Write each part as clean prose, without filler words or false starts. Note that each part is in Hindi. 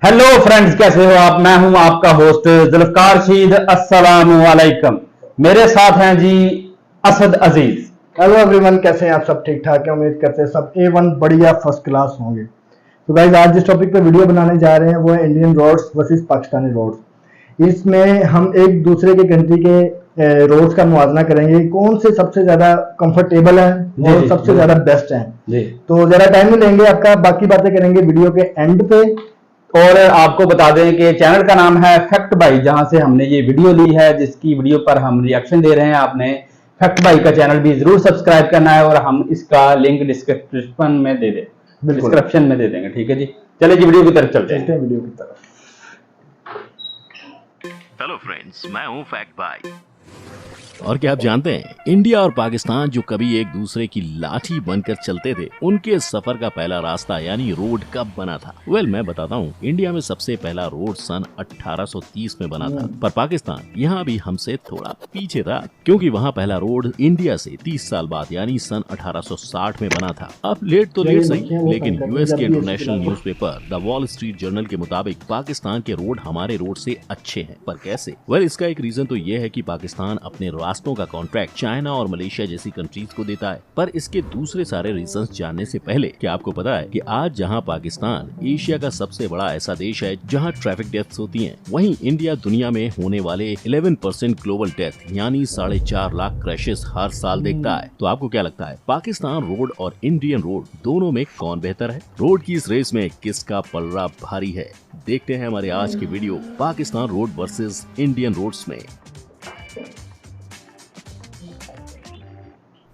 हेलो फ्रेंड्स, कैसे हो आप। मैं हूं आपका होस्ट जुल्फकार शीद। अस्सलाम वालेकुम। मेरे साथ हैं जी असद अजीज। हेलो एवरीवन, कैसे हैं आप। सब ठीक ठाक है। उम्मीद करते हैं सब A1 बढ़िया फर्स्ट क्लास होंगे। तो गाइस, आज जिस टॉपिक पे वीडियो बनाने जा रहे हैं वो है Indian roads versus Pakistani roads. इसमें हम एक दूसरे के कंट्री के रोड्स का मुआवजा करेंगे, कौन से सबसे ज्यादा कंफर्टेबल हैं और सबसे ज्यादा बेस्ट हैं। तो जरा टाइम नहीं लेंगे आपका, बाकी बातें करेंगे वीडियो के एंड पे। और आपको बता दें कि चैनल का नाम है फैक्ट बाई, जहां से हमने ये वीडियो ली है, जिसकी वीडियो पर हम रिएक्शन दे रहे हैं। आपने फैक्ट बाई का चैनल भी जरूर सब्सक्राइब करना है और हम इसका लिंक डिस्क्रिप्शन में दे देंगे। ठीक है जी, चले जी वीडियो की तरफ चलते हैं। वीडियो की तरफ। हेलो फ्रेंड्स, मैं हूं फैक्ट बाई। और क्या आप जानते हैं, इंडिया और पाकिस्तान जो कभी एक दूसरे की लाठी बनकर चलते थे, उनके सफर का पहला रास्ता यानी रोड कब बना था? मैं बताता हूँ। इंडिया में सबसे पहला रोड सन 1830 में बना था, पर पाकिस्तान यहाँ भी हमसे थोड़ा पीछे था, क्योंकि वहाँ पहला रोड इंडिया से 30 साल बाद यानी सन 1860 में बना था। अब लेट तो लेट सही, लेकिन यूएस के international newspaper the wall street journal के मुताबिक पाकिस्तान के रोड हमारे रोड से अच्छे हैं। पर कैसे? इसका एक रीजन तो ये है कि पाकिस्तान अपने रास्तों का कॉन्ट्रैक्ट चाइना और मलेशिया जैसी कंट्रीज को देता है। पर इसके दूसरे सारे रीजंस जानने से पहले, क्या आपको पता है कि आज जहां पाकिस्तान एशिया का सबसे बड़ा ऐसा देश है जहां ट्रैफिक डेथ्स होती हैं, वहीं इंडिया दुनिया में होने वाले 11% ग्लोबल डेथ यानी 4.5 लाख क्रैशेस हर साल देखता है। तो आपको क्या लगता है, पाकिस्तान रोड और इंडियन रोड दोनों में कौन बेहतर है? रोड की इस रेस में किसका पलड़ा भारी है? देखते हैं हमारे आज की video Pakistan road versus Indian roads में।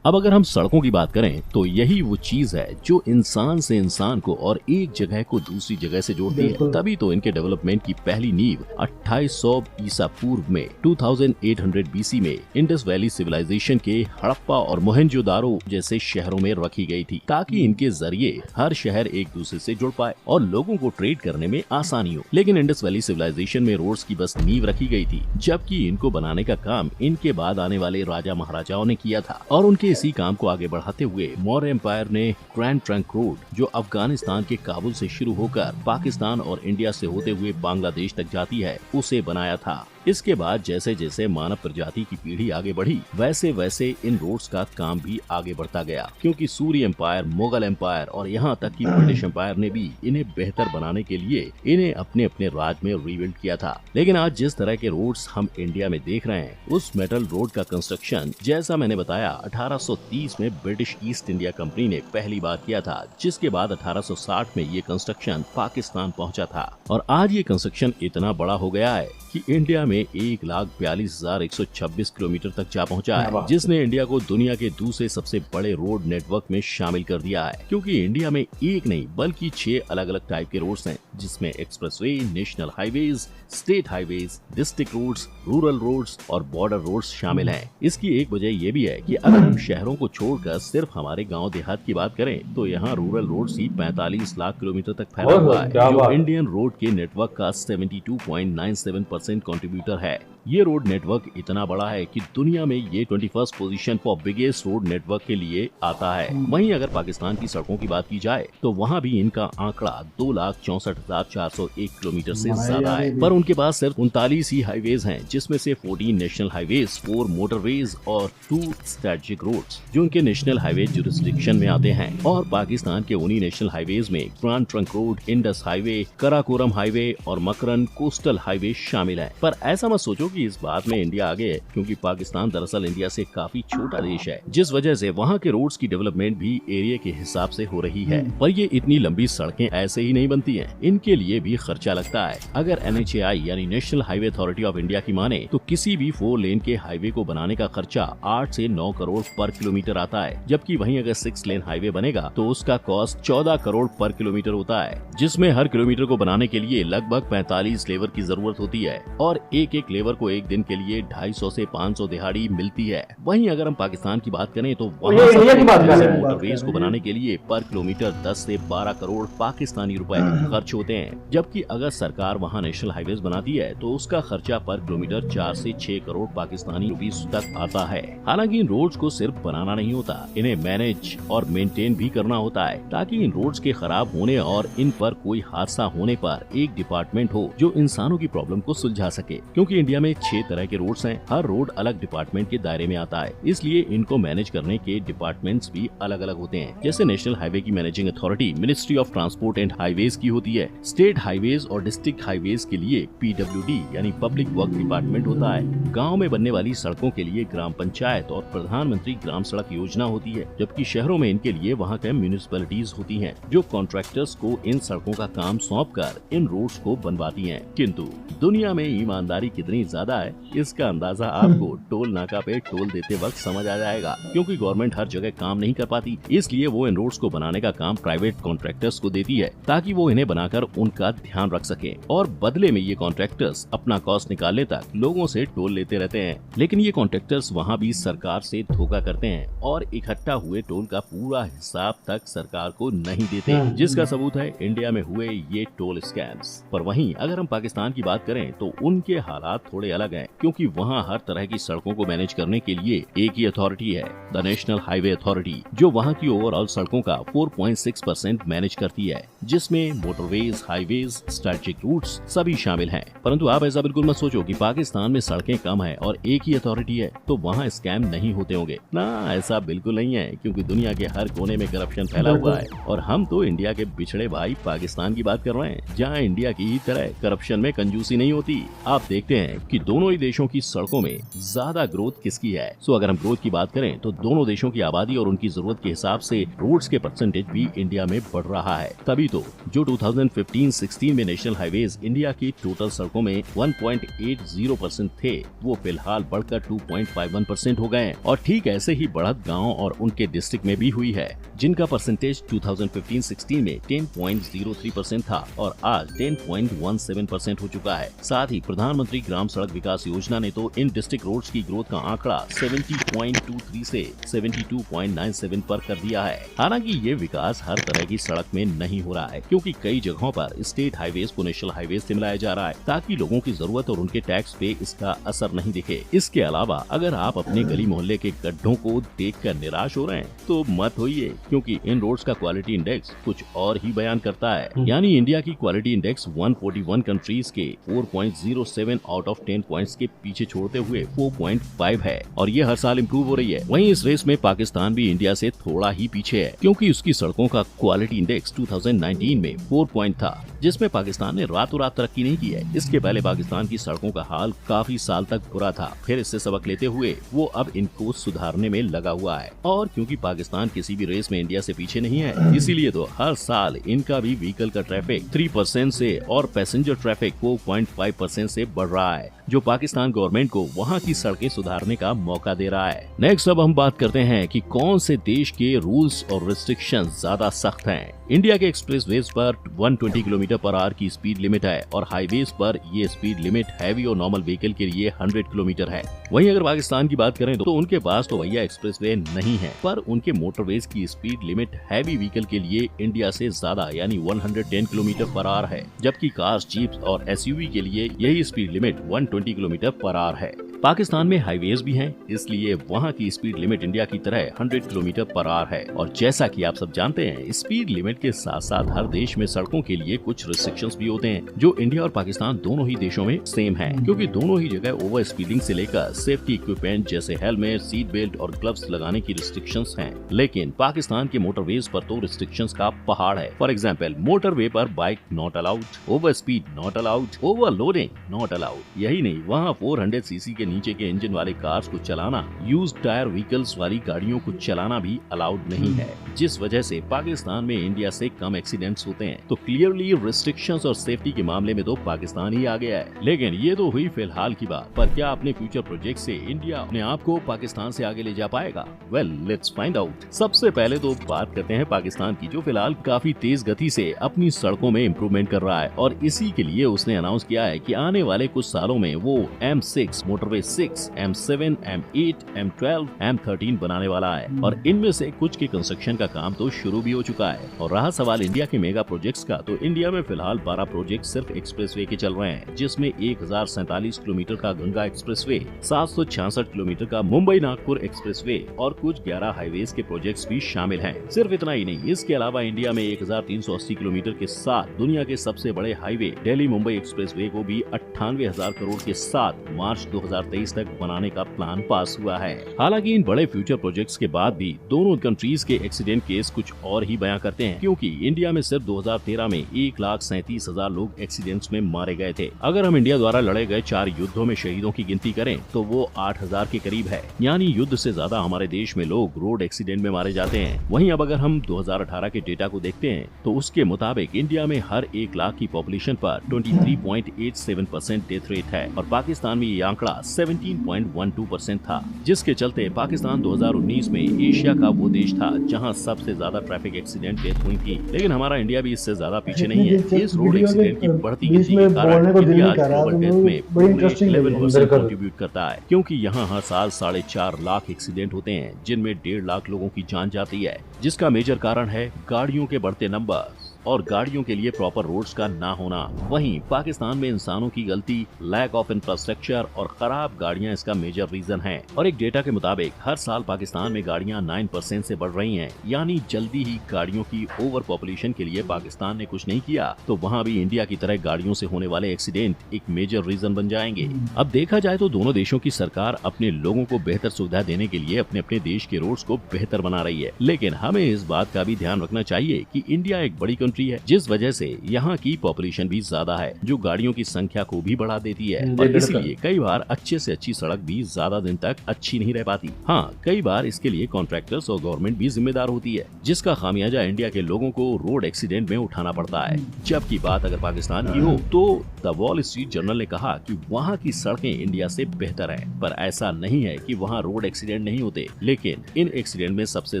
अब अगर हम सड़कों की बात करें तो यही वो चीज है जो इंसान से इंसान को और एक जगह को दूसरी जगह से जोड़ती है। तभी तो इनके डेवलपमेंट की पहली नींव 2800 ईसा पूर्व में 2800 BC में इंडस वैली सिविलाइजेशन के हड़प्पा और मोहनजोदारो जैसे शहरों में रखी गई थी, ताकि इनके जरिए हर शहर एक दूसरे से जुड़ पाए और लोगों को ट्रेड करने में आसानी हो। लेकिन इंडस वैली सिविलाइजेशन में रोड्स की बस नींव रखी गई थी, जबकि इनको बनाने का काम इनके बाद आने वाले राजा महाराजाओं ने किया था। और उनके इसी काम को आगे बढ़ाते हुए मौर्य एम्पायर ने ग्रैंड ट्रंक रोड, जो अफगानिस्तान के काबुल से शुरू होकर पाकिस्तान और इंडिया से होते हुए बांग्लादेश तक जाती है, उसे बनाया था। इसके बाद जैसे जैसे मानव प्रजाति की पीढ़ी आगे बढ़ी, वैसे वैसे इन रोड्स का काम भी आगे बढ़ता गया, क्योंकि सूर्य एम्पायर, मुगल एम्पायर और यहाँ तक कि ब्रिटिश एम्पायर ने भी इन्हें बेहतर बनाने के लिए इन्हें अपने अपने राज में रीबिल्ड किया था। लेकिन आज जिस तरह के रोड्स हम इंडिया में देख रहे हैं, उस मेटल रोड का कंस्ट्रक्शन, जैसा मैंने बताया, 1830 में ब्रिटिश ईस्ट इंडिया कंपनी ने पहली बार किया था, जिसके बाद 1860 में ये कंस्ट्रक्शन पाकिस्तान पहुँचा था। और आज ये कंस्ट्रक्शन इतना बड़ा हो गया है कि इंडिया में 1,42,126 किलोमीटर तक जा पहुंचा है, जिसने इंडिया को दुनिया के दूसरे सबसे बड़े रोड नेटवर्क में शामिल कर दिया है। क्योंकि इंडिया में एक नहीं बल्कि 6 अलग अलग टाइप के रोड्स हैं, जिसमें expressway, national highways, state highways, district roads, rural roads और बॉर्डर रोड्स शामिल हैं। इसकी एक वजह यह भी है कि अगर हम शहरों को छोड़कर सिर्फ हमारे गाँव देहात की बात करें, तो यहाँ रूरल रोड्स ही 45 लाख किलोमीटर तक फैला हुआ है, जो इंडियन रोड के नेटवर्क का 72.97% कंट्रीब्यूटर है। ये रोड नेटवर्क इतना बड़ा है कि दुनिया में ये 21st position for biggest road network के लिए आता है। वहीं अगर पाकिस्तान की सड़कों की बात की जाए तो वहाँ भी इनका आंकड़ा 2,64,401 किलोमीटर से ज्यादा है। पर उनके पास सिर्फ 39 ही हाईवेज हैं, जिसमें से 14 नेशनल हाईवेज, 4 मोटरवेज और 2 स्ट्रेटेजिक रोड्स, जो उनके नेशनल हाईवे जुरिस्डिक्शन में आते हैं। और पाकिस्तान के उन्हीं नेशनल हाईवेज में grand trunk road, Indus highway, Karakoram highway और मकरन कोस्टल हाईवे शामिल है। पर ऐसा मत सोचो कि इस बात में इंडिया आगे है, क्योंकि पाकिस्तान दरअसल इंडिया से काफी छोटा देश है, जिस वजह से वहाँ के रोड्स की डेवलपमेंट भी एरिया के हिसाब से हो रही है। पर ये इतनी लंबी सड़कें ऐसे ही नहीं बनती हैं, इनके लिए भी खर्चा लगता है। अगर NHAI यानी national highway authority of India की माने तो किसी भी 4 लेन के हाईवे को बनाने का खर्चा 8 से 9 करोड़ पर किलोमीटर आता है, जबकि वहीं अगर 6 लेन हाईवे बनेगा तो उसका कॉस्ट 14 करोड़ पर किलोमीटर होता है, जिसमें हर किलोमीटर को बनाने के लिए लगभग 45 लेबर की जरूरत होती है और एक एक लेबर को को एक दिन के लिए 250 से 500 दिहाड़ी मिलती है। वहीं अगर हम पाकिस्तान की बात करें तो वहाँ इंडिया की बात कर रहे हैं। मोटरवेज को बनाने के लिए पर किलोमीटर 10 से 12 करोड़ पाकिस्तानी रुपए खर्च होते हैं, जबकि अगर सरकार वहाँ नेशनल हाईवेज बनाती है तो उसका खर्चा पर किलोमीटर 4 से 6 करोड़ पाकिस्तानी रुपीस तक आता है। हालांकि इन रोड्स को सिर्फ बनाना नहीं होता, इन्हें मैनेज और मेंटेन भी करना होता है, ताकि इन रोड्स के खराब होने और इन पर कोई हादसा होने पर एक डिपार्टमेंट हो जो इंसानों की प्रॉब्लम को सुलझा सके। क्योंकि इंडिया में 6 तरह के रोड्स हैं, हर रोड अलग डिपार्टमेंट के दायरे में आता है, इसलिए इनको मैनेज करने के डिपार्टमेंट्स भी अलग अलग होते हैं। जैसे नेशनल हाईवे की managing authority ministry of transport and highways की होती है। स्टेट हाईवेज और डिस्ट्रिक्ट हाईवेज के लिए PWD यानी पब्लिक वर्क डिपार्टमेंट होता है। गाँव में बनने वाली सड़कों के लिए ग्राम पंचायत और प्रधानमंत्री ग्राम सड़क योजना होती है, जबकि शहरों में इनके लिए वहाँ के म्यूनिसिपैलिटीज होती हैं, जो कॉन्ट्रैक्टर्स को इन सड़कों का काम सौंपकर इन रोड्स को बनवाती हैं। किंतु दुनिया में ईमानदारी कितनी ज्यादा है, इसका अंदाजा आपको टोल नाका पे टोल देते वक्त समझ आ जाएगा। क्योंकि गवर्नमेंट हर जगह काम नहीं कर पाती, इसलिए वो इन रोड्स को बनाने का काम प्राइवेट कॉन्ट्रैक्टर्स को देती है, ताकि वो इन्हें बनाकर उनका ध्यान रख सके, और बदले में ये कॉन्ट्रैक्टर्स अपना कॉस्ट निकालने तक लोगों से टोल लेते रहते हैं। लेकिन ये कॉन्ट्रैक्टर्स वहाँ भी सरकार से धोखा करते हैं और इकट्ठा हुए टोल का पूरा हिसाब तक सरकार को नहीं देते, जिसका सबूत है इंडिया में हुए ये टोल स्कैम्स। पर वहीं अगर हम पाकिस्तान की बात करें तो उनके हालात थोड़े अलग हैं, क्योंकि वहाँ हर तरह की सड़कों को मैनेज करने के लिए एक ही अथॉरिटी है, द नेशनल हाईवे अथॉरिटी, जो वहाँ की ओवरऑल सड़कों का 4.6% मैनेज करती है, जिसमें मोटरवेज, हाईवेज, स्ट्रेटेजिक रूट्स सभी शामिल हैं। परंतु आप ऐसा बिल्कुल मत सोचो कि पाकिस्तान में सड़कें कम है और एक ही अथॉरिटी है तो वहाँ स्कैम नहीं होते होंगे। ना, ऐसा बिल्कुल नहीं है, क्योंकि दुनिया के हर कोने में करप्शन फैला हुआ है, और हम तो इंडिया के बिछड़े भाई पाकिस्तान की बात कर रहे हैं, जहाँ इंडिया की ही तरह करप्शन में कंजूसी नहीं होती। आप देखते हैं कि दोनों ही देशों की सड़कों में ज्यादा ग्रोथ किसकी है। सो अगर हम ग्रोथ की बात करें तो दोनों देशों की आबादी और उनकी जरूरत के हिसाब से रोड्स के परसेंटेज भी इंडिया में बढ़ रहा है। तभी तो जो 2015-16 में नेशनल हाईवेज इंडिया की टोटल सड़कों में 1.80% थे, वो फिलहाल बढ़कर 2.51% हो गए हैं, और ठीक ऐसे ही बढ़त गाँव और उनके डिस्ट्रिक्ट में भी हुई है, जिनका परसेंटेज 2015-16 में 10.03% था और आज 10.17% हो चुका है। साथ ही प्रधानमंत्री ग्राम सड़क विकास योजना ने तो इन डिस्ट्रिक्ट रोड्स की ग्रोथ का आंकड़ा 70.23 से 72.97 पर कर दिया है। हालांकि ये विकास हर तरह की सड़क में नहीं हो रहा है, क्योंकि कई जगहों पर स्टेट हाईवेज को नेशनल हाईवेज से मिलाया जा रहा है, ताकि लोगों की जरूरत और उनके टैक्स पे इसका असर नहीं दिखे। इसके अलावा अगर आप अपने गली मोहल्ले के गड्ढों को देखकर निराश हो रहे हैं तो मत होइए, क्योंकि इन रोड्स का क्वालिटी इंडेक्स कुछ और ही बयान करता है। यानी इंडिया की क्वालिटी इंडेक्स 141 कंट्रीज के 4.07 आउट ऑफ 10 पॉइंट्स के पीछे छोड़ते हुए 4.5 है, और ये हर साल इम्प्रूव हो रही है। वहीं इस रेस में पाकिस्तान भी इंडिया से थोड़ा ही पीछे है, क्योंकि उसकी सड़कों का क्वालिटी इंडेक्स 2019 में 4 पॉइंट था, जिसमें पाकिस्तान ने रातों रात तरक्की नहीं की है। इसके पहले पाकिस्तान की सड़कों का हाल काफी साल तक बुरा था, फिर इससे सबक लेते हुए वो अब इनको सुधारने में लगा हुआ है। और क्योंकि पाकिस्तान किसी भी रेस में इंडिया से पीछे नहीं है, इसीलिए तो हर साल इनका भी व्हीकल का ट्रैफिक 3% से और पैसेंजर ट्रैफिक 4.5% से बढ़ रहा है, जो पाकिस्तान गवर्नमेंट को वहाँ की सड़कें सुधारने का मौका दे रहा है। नेक्स्ट अब हम बात करते हैं कि कौन से देश के रूल्स और रिस्ट्रिक्शंस ज्यादा सख्त हैं। इंडिया के एक्सप्रेसवेज पर 120 किलोमीटर पर आवर की स्पीड लिमिट है, और हाईवेज पर ये स्पीड लिमिट हैवी और नॉर्मल व्हीकल के लिए 100 किलोमीटर है। वहीं अगर पाकिस्तान की बात करें तो उनके पास तो भैया एक्सप्रेसवे नहीं है, पर उनके मोटरवेज की स्पीड लिमिट हैवी व्हीकल के लिए इंडिया से ज्यादा यानी 110 किलोमीटर पर आवर है, जबकि कार्स, जीप्स और SUV के लिए यही speed limit 120 kilometre per hour है। पाकिस्तान में हाईवेज भी हैं, इसलिए वहाँ की स्पीड लिमिट इंडिया की तरह 100 किलोमीटर पर आवर है। और जैसा कि आप सब जानते हैं, स्पीड लिमिट के साथ साथ हर देश में सड़कों के लिए कुछ रिस्ट्रिक्शंस भी होते हैं, जो इंडिया और पाकिस्तान दोनों ही देशों में सेम है, क्योंकि दोनों ही जगह ओवर स्पीडिंग से लेकर सेफ्टी इक्विपमेंट जैसे हेलमेट, सीट बेल्ट और ग्लव्स लगाने की रिस्ट्रिक्शंस हैं। लेकिन पाकिस्तान के मोटरवेज पर तो रिस्ट्रिक्शंस का पहाड़ है। फॉर एग्जाम्पल, मोटरवे पर bike not allowed, over speed not allowed, overloading not allowed. यही नहीं, वहाँ 400 cc के नीचे के इंजन वाले कार्स को चलाना, यूज टायर व्हीकल्स वाली गाड़ियों को चलाना भी अलाउड नहीं है, जिस वजह से पाकिस्तान में इंडिया से कम एक्सीडेंट्स होते हैं। तो क्लियरली रिस्ट्रिक्शंस और सेफ्टी के मामले में तो पाकिस्तान ही आ गया है। लेकिन ये तो हुई फिलहाल की बात, पर क्या अपने फ्यूचर प्रोजेक्ट से इंडिया अपने आप को पाकिस्तान से आगे ले जा पाएगा? Well, let's find out. सबसे पहले तो बात करते हैं पाकिस्तान की, जो फिलहाल काफी तेज गति से अपनी सड़कों में इम्प्रूवमेंट कर रहा है और इसी के लिए उसने अनाउंस किया है कि आने वाले कुछ सालों में वो M6, motorway 6, M7, M8, M12, M13 बनाने वाला है और इनमें से कुछ के कंस्ट्रक्शन का काम तो शुरू भी हो चुका है। और रहा सवाल इंडिया के मेगा प्रोजेक्ट्स का, तो इंडिया में फिलहाल 12 प्रोजेक्ट सिर्फ एक्सप्रेसवे के चल रहे हैं, जिसमें 1047 किलोमीटर का गंगा एक्सप्रेसवे, 766 किलोमीटर का मुंबई नागपुर एक्सप्रेसवे और कुछ 11 हाईवेज के प्रोजेक्ट्स भी शामिल हैं। सिर्फ इतना ही नहीं, इसके अलावा इंडिया में 1380 किलोमीटर के साथ दुनिया के सबसे बड़े हाईवे दिल्ली मुंबई एक्सप्रेसवे को भी 98,000 करोड़ के साथ मार्च 2023 तक बनाने का प्लान पास हुआ है। हालांकि इन बड़े फ्यूचर प्रोजेक्ट्स के बाद भी दोनों कंट्रीज के एक्सीडेंट केस कुछ और ही बयां करते हैं, क्योंकि इंडिया में सिर्फ 2013 में 1,37,000 लोग एक्सीडेंट्स में मारे गए थे। अगर हम इंडिया द्वारा लड़े गए 4 युद्धों में शहीदों की गिनती करें तो वो 8,000 के करीब है, यानी युद्ध से ज्यादा हमारे देश में लोग रोड एक्सीडेंट में मारे जाते हैं। वहीं अब अगर हम 2018 के डेटा को देखते हैं तो उसके मुताबिक इंडिया में हर 1 लाख की पॉपुलेशन पर 23.87% डेथ रेट है और पाकिस्तान में ये आंकड़ा 17.12% था, जिसके चलते पाकिस्तान 2019 में एशिया का वो देश था जहां सबसे ज्यादा ट्रैफिक एक्सीडेंट डेथ हुई थी। लेकिन हमारा इंडिया भी इससे ज्यादा पीछे नहीं है। इस रोड एक्सीडेंट की बढ़ती गिनती के कारण इंडिया ग्लोबल डेथ में 11% कंट्रीब्यूट करता है, क्योंकि यहाँ हर साल 4.5 लाख एक्सीडेंट होते हैं, जिनमें 1.5 लाख लोगों की जान जाती है, जिसका मेजर कारण है गाड़ियों के बढ़ते नंबर और गाड़ियों के लिए प्रॉपर रोड्स का ना होना। वहीं पाकिस्तान में इंसानों की गलती, लैक ऑफ इंफ्रास्ट्रक्चर और खराब गाड़ियां इसका मेजर रीजन है। और एक डेटा के मुताबिक हर साल पाकिस्तान में गाड़ियां 9% से बढ़ रही हैं, यानी जल्दी ही गाड़ियों की ओवर पॉपुलेशन के लिए पाकिस्तान ने कुछ नहीं किया तो वहाँ भी इंडिया की तरह गाड़ियों से होने वाले एक्सीडेंट एक मेजर रीजन बन जाएंगे। अब देखा जाए तो दोनों देशों की सरकार अपने लोगों को बेहतर सुविधा देने के लिए अपने अपने देश के रोड्स को बेहतर बना रही है, लेकिन हमें इस बात का भी ध्यान रखना चाहिए कि इंडिया एक बड़ी कंट्री है, जिस वजह से यहाँ की पॉपुलेशन भी ज्यादा है, जो गाड़ियों की संख्या को भी बढ़ा देती है और इसलिए कई बार अच्छे से अच्छी सड़क भी ज्यादा दिन तक अच्छी नहीं रह पाती। हाँ, कई बार इसके लिए कॉन्ट्रैक्टर्स और गवर्नमेंट भी जिम्मेदार होती है, जिसका खामियाजा इंडिया के लोगों को रोड एक्सीडेंट में उठाना पड़ता है। जबकि बात अगर पाकिस्तान की हो तो द वॉल स्ट्रीट जर्नल ने कहा कि वहाँ की सड़कें इंडिया से बेहतर है, पर ऐसा नहीं है कि वहाँ रोड एक्सीडेंट नहीं होते, लेकिन इन एक्सीडेंट में सबसे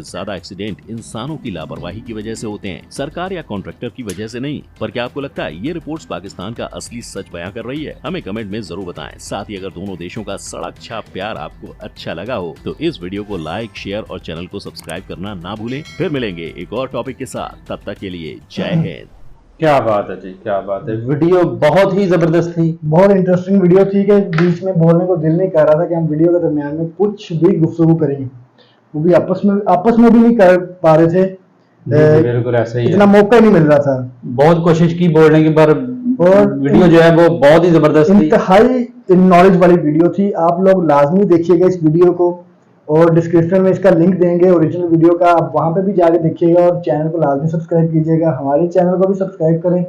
ज्यादा एक्सीडेंट इंसानों की लापरवाही की वजह से होते हैं, सरकार या कॉन्ट्रैक्टर की वजह से नहीं। पर क्या आपको लगता है ये रिपोर्ट्स पाकिस्तान का असली सच बयां कर रही है? हमें कमेंट में जरूर बताएं। साथ ही अगर दोनों देशों का सड़क छाप प्यार आपको अच्छा लगा हो तो इस वीडियो को लाइक, शेयर और चैनल को सब्सक्राइब करना ना भूलें। फिर मिलेंगे एक और टॉपिक के साथ, तब तक के लिए जय हिंद। क्या बात है जी, क्या बात है। वीडियो बहुत ही जबरदस्त थी, बहुत इंटरेस्टिंग वीडियो थी कि बीच में बोलने को दिल नहीं कर रहा था कि हम वीडियो के दरमियान में कुछ भी गुफ्तगू करेंगे, वो भी आपस में भी नहीं कर पा रहे थे। बिल्कुल ऐसा ही, इतना मौका नहीं मिल रहा था। बहुत कोशिश की बोलने की, पर और वीडियो जो है वो बहुत ही जबरदस्त थी, इंतहाई नॉलेज वाली वीडियो थी। आप लोग लाजमी देखिएगा इस वीडियो को और डिस्क्रिप्शन में इसका लिंक देंगे ओरिजिनल वीडियो का, आप वहां पे भी जाके देखिएगा और चैनल को लाजमी सब्सक्राइब कीजिएगा। हमारे चैनल को भी सब्सक्राइब करें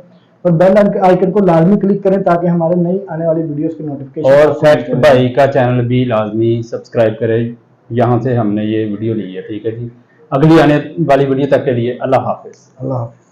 और बेल आइकन को लाजमी क्लिक करें ताकि हमारे नई आने वाली वीडियोस की नोटिफिकेशन। और फैक्ट भाई का चैनल भी लाजमी सब्सक्राइब करें, यहाँ से हमने ये वीडियो ली है। ठीक है जी, अगली आने वाली वीडियो तक के लिए अल्लाह हाफिज। अल्लाह हाफिज।